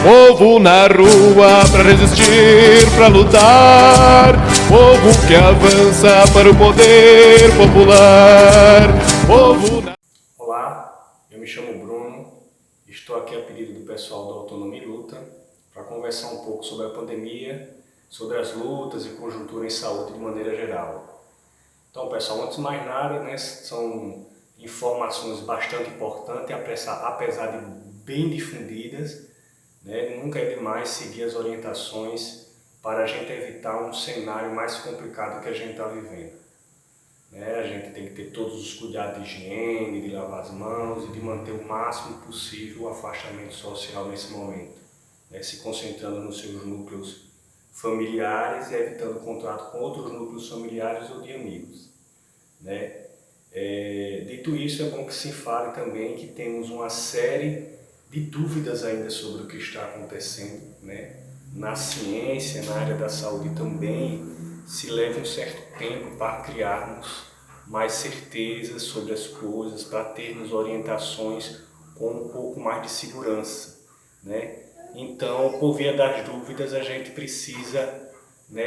Povo na rua pra resistir, pra lutar. Povo que avança para o poder popular. Povo na... Olá, eu me chamo Bruno, estou aqui a pedido do pessoal do Autonomia e Luta para conversar um pouco sobre a pandemia, sobre as lutas e conjuntura em saúde de maneira geral. Então, pessoal, antes de mais nada, né, são informações bastante importantes, apesar de bem difundidas, né, nunca é demais seguir as orientações para a gente evitar um cenário mais complicado que a gente está vivendo. A gente tem que ter todos os cuidados de higiene, de lavar as mãos e de manter o máximo possível o afastamento social nesse momento, se concentrando nos seus núcleos familiares e evitando contato com outros núcleos familiares ou de amigos. Dito isso, é bom que se fale também que temos uma série de dúvidas ainda sobre o que está acontecendo, na ciência, na área da saúde também, se leva um certo tempo para criarmos mais certezas sobre as coisas, para termos orientações com um pouco mais de segurança. Então, por via das dúvidas, a gente precisa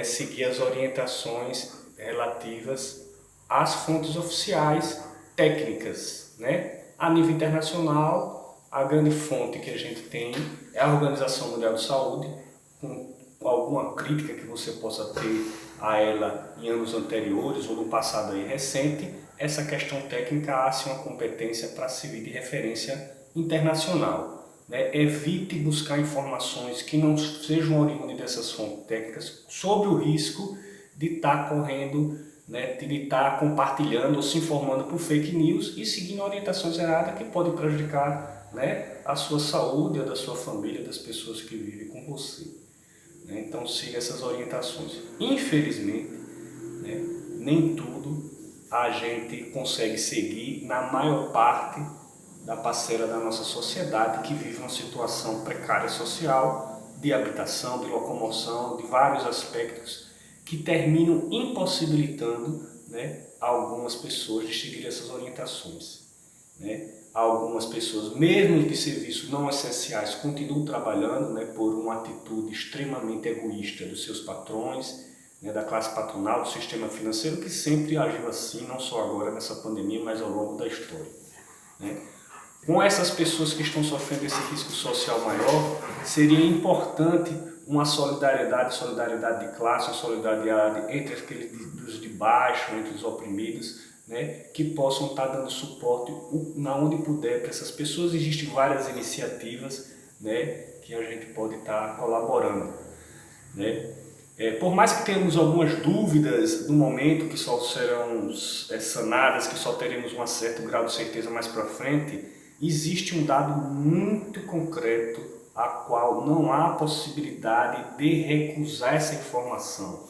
seguir as orientações relativas às fontes oficiais técnicas. A nível internacional, a grande fonte que a gente tem é a Organização Mundial de Saúde, com alguma crítica que você possa ter a ela em anos anteriores ou no passado aí recente, essa questão técnica há-se uma competência para servir de referência internacional. Evite buscar informações que não sejam oriundas dessas fontes técnicas sobre o risco de estar correndo, de estar compartilhando ou se informando por fake news e seguindo orientações erradas que podem prejudicar a sua saúde, a da sua família, das pessoas que vivem com você. Então siga essas orientações. Infelizmente, nem tudo a gente consegue seguir na maior parte da parceira da nossa sociedade que vive uma situação precária social, de habitação, de locomoção, de vários aspectos que terminam impossibilitando algumas pessoas de seguir essas orientações. Algumas pessoas, mesmo de serviços não essenciais, continuam trabalhando por uma atitude extremamente egoísta dos seus patrões, da classe patronal, do sistema financeiro, que sempre agiu assim, não só agora nessa pandemia, mas ao longo da história. Com essas pessoas que estão sofrendo esse risco social maior, seria importante uma solidariedade de classe, uma solidariedade entre aqueles de baixo, entre os oprimidos, que possam estar dando suporte na onde puder para essas pessoas. Existem várias iniciativas que a gente pode estar colaborando. Por mais que tenhamos algumas dúvidas no momento, que só serão sanadas, que só teremos um certo grau de certeza mais para frente, existe um dado muito concreto a qual não há possibilidade de recusar essa informação.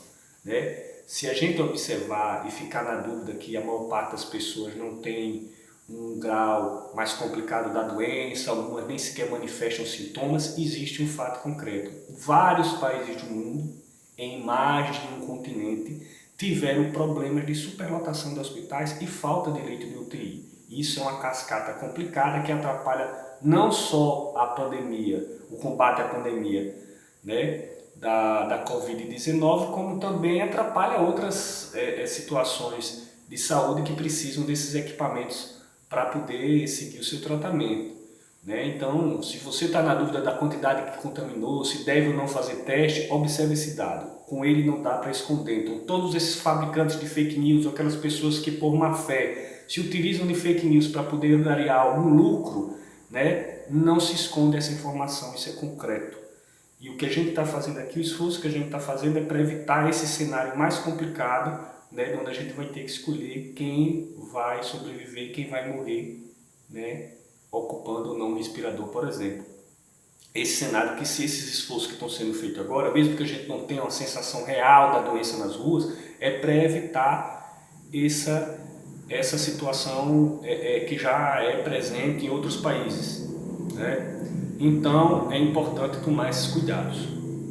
Se a gente observar e ficar na dúvida que a maior parte das pessoas não tem um grau mais complicado da doença, algumas nem sequer manifestam sintomas, existe um fato concreto. Vários países do mundo, em mais de um continente, tiveram problemas de superlotação de hospitais e falta de leito de UTI. Isso é uma cascata complicada que atrapalha não só a pandemia, o combate à pandemia, da Covid-19, como também atrapalha outras situações de saúde que precisam desses equipamentos para poder seguir o seu tratamento. Então, se você está na dúvida da quantidade que contaminou, se deve ou não fazer teste, observe esse dado. Com ele não dá para esconder. Então, todos esses fabricantes de fake news, aquelas pessoas que por má fé se utilizam de fake news para poder ganhar algum lucro, não se esconde essa informação, isso é concreto. E o que a gente está fazendo aqui, o esforço que a gente está fazendo é para evitar esse cenário mais complicado, onde a gente vai ter que escolher quem vai sobreviver e quem vai morrer, ocupando ou não um respirador, por exemplo. Esse cenário que, se esses esforços que estão sendo feitos agora, mesmo que a gente não tenha uma sensação real da doença nas ruas, é para evitar essa situação que já é presente em outros países. Então, é importante tomar esses cuidados.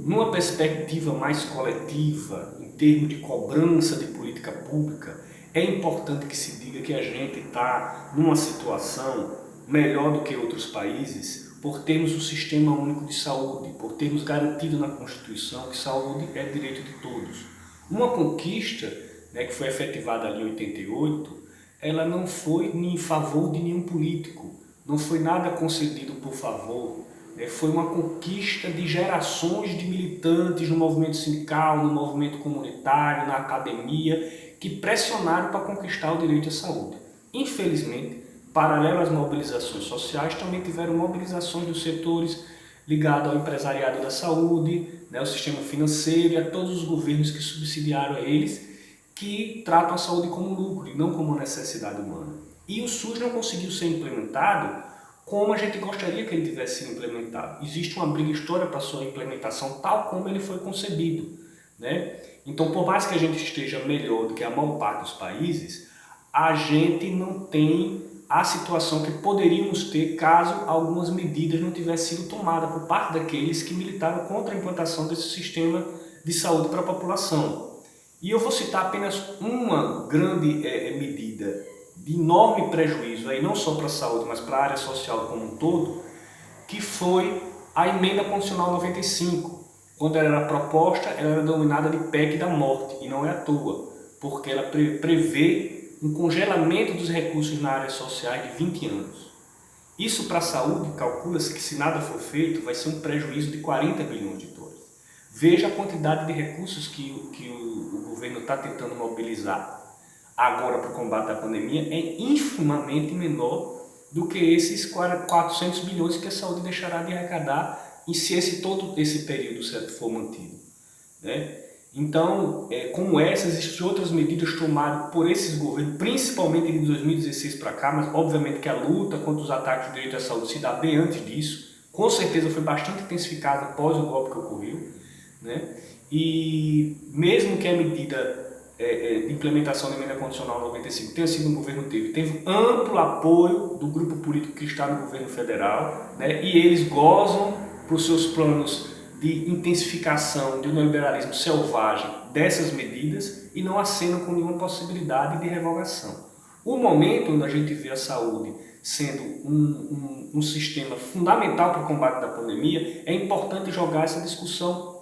Numa perspectiva mais coletiva, em termos de cobrança de política pública, é importante que se diga que a gente está numa situação melhor do que outros países, por termos um sistema único de saúde, por termos garantido na Constituição que saúde é direito de todos. Uma conquista, né, que foi efetivada ali em 88, ela não foi em favor de nenhum político, não foi nada concedido por favor, né, foi uma conquista de gerações de militantes no movimento sindical, no movimento comunitário, na academia, que pressionaram para conquistar o direito à saúde. Infelizmente, paralelo às mobilizações sociais, também tiveram mobilizações dos setores ligados ao empresariado da saúde, né, ao sistema financeiro e a todos os governos que subsidiaram a eles, que tratam a saúde como lucro e não como uma necessidade humana. E o SUS não conseguiu ser implementado como a gente gostaria que ele tivesse sido implementado. Existe uma briga histórica para a sua implementação tal como ele foi concebido, né? Então, por mais que a gente esteja melhor do que a maior parte dos países, a gente não tem a situação que poderíamos ter caso algumas medidas não tivessem sido tomadas por parte daqueles que militaram contra a implantação desse sistema de saúde para a população. E eu vou citar apenas uma grande medida de enorme prejuízo, aí não só para a saúde, mas para a área social como um todo, que foi a Emenda Constitucional 95. Quando ela era proposta, ela era denominada de PEC da morte, e não é à toa, porque ela prevê um congelamento dos recursos na área social de 20 anos. Isso para a saúde, calcula-se que se nada for feito, vai ser um prejuízo de 40 bilhões de dólares. Veja a quantidade de recursos que o governo está tentando mobilizar agora para o combate à pandemia, é infimamente menor do que esses 400 bilhões que a saúde deixará de arrecadar e se todo esse período for mantido, né? Então, como essas, existem outras medidas tomadas por esses governos, principalmente de 2016 para cá, mas obviamente que a luta contra os ataques ao direito à saúde se dá bem antes disso, com certeza foi bastante intensificada após o golpe que ocorreu, né? E mesmo que a medida de implementação da Emenda Constitucional 95 tenha sido um governo teve amplo apoio do grupo político que está no governo federal, né? E eles gozam para os seus planos de intensificação de um neoliberalismo selvagem dessas medidas e não acenam com nenhuma possibilidade de revogação. O momento onde a gente vê a saúde sendo um sistema fundamental para o combate da pandemia, é importante jogar essa discussão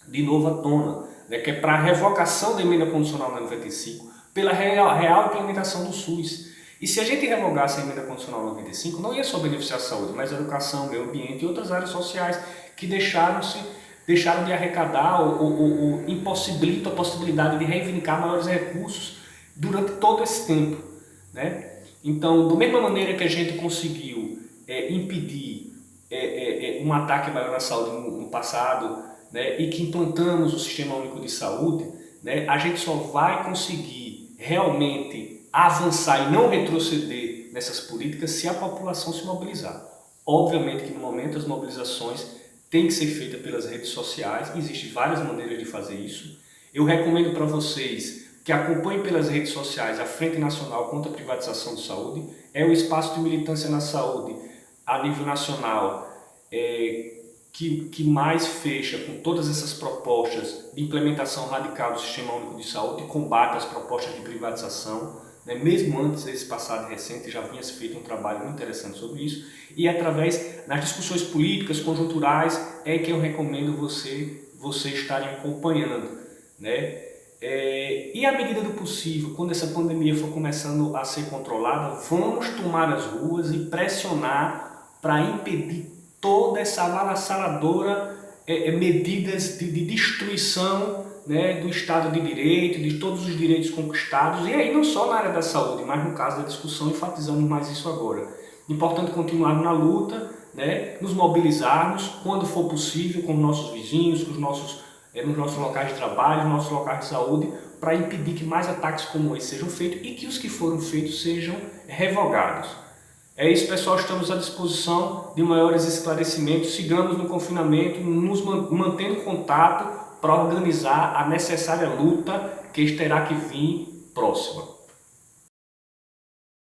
de novo à tona, né, que é para a revogação da Emenda Constitucional 95 pela real implementação do SUS. E se a gente revogasse a Emenda Constitucional 95, não ia só beneficiar a saúde, mas a educação, meio ambiente e outras áreas sociais que deixaram de arrecadar ou impossibilitam a possibilidade de reivindicar maiores recursos durante todo esse tempo, né? Então, da mesma maneira que a gente conseguiu impedir um ataque maior na saúde no passado, né, e que implantamos o Sistema Único de Saúde, né, a gente só vai conseguir realmente avançar e não retroceder nessas políticas se a população se mobilizar. Obviamente que no momento as mobilizações têm que ser feitas pelas redes sociais, existem várias maneiras de fazer isso. Eu recomendo para vocês que acompanhem pelas redes sociais a Frente Nacional contra a Privatização de Saúde, é o espaço de militância na saúde a nível nacional que mais fecha com todas essas propostas de implementação radical do Sistema Único de Saúde e combate às propostas de privatização, né? Mesmo antes desse passado recente já vinha se feito um trabalho muito interessante sobre isso, e através das discussões políticas, conjunturais, é que eu recomendo você estarem acompanhando, né? E à medida do possível, quando essa pandemia for começando a ser controlada, vamos tomar as ruas e pressionar para impedir toda essa avassaladora medidas de destruição, né, do Estado de Direito, de todos os direitos conquistados, e aí não só na área da saúde, mas no caso da discussão, enfatizamos mais isso agora. Importante continuar na luta, né, nos mobilizarmos quando for possível com os nossos vizinhos, com os nos nossos locais de trabalho, nos nossos locais de saúde, para impedir que mais ataques como esse sejam feitos e que os que foram feitos sejam revogados. É isso, pessoal, estamos à disposição de maiores esclarecimentos. Sigamos no confinamento, nos mantendo contato para organizar a necessária luta que terá que vir próxima.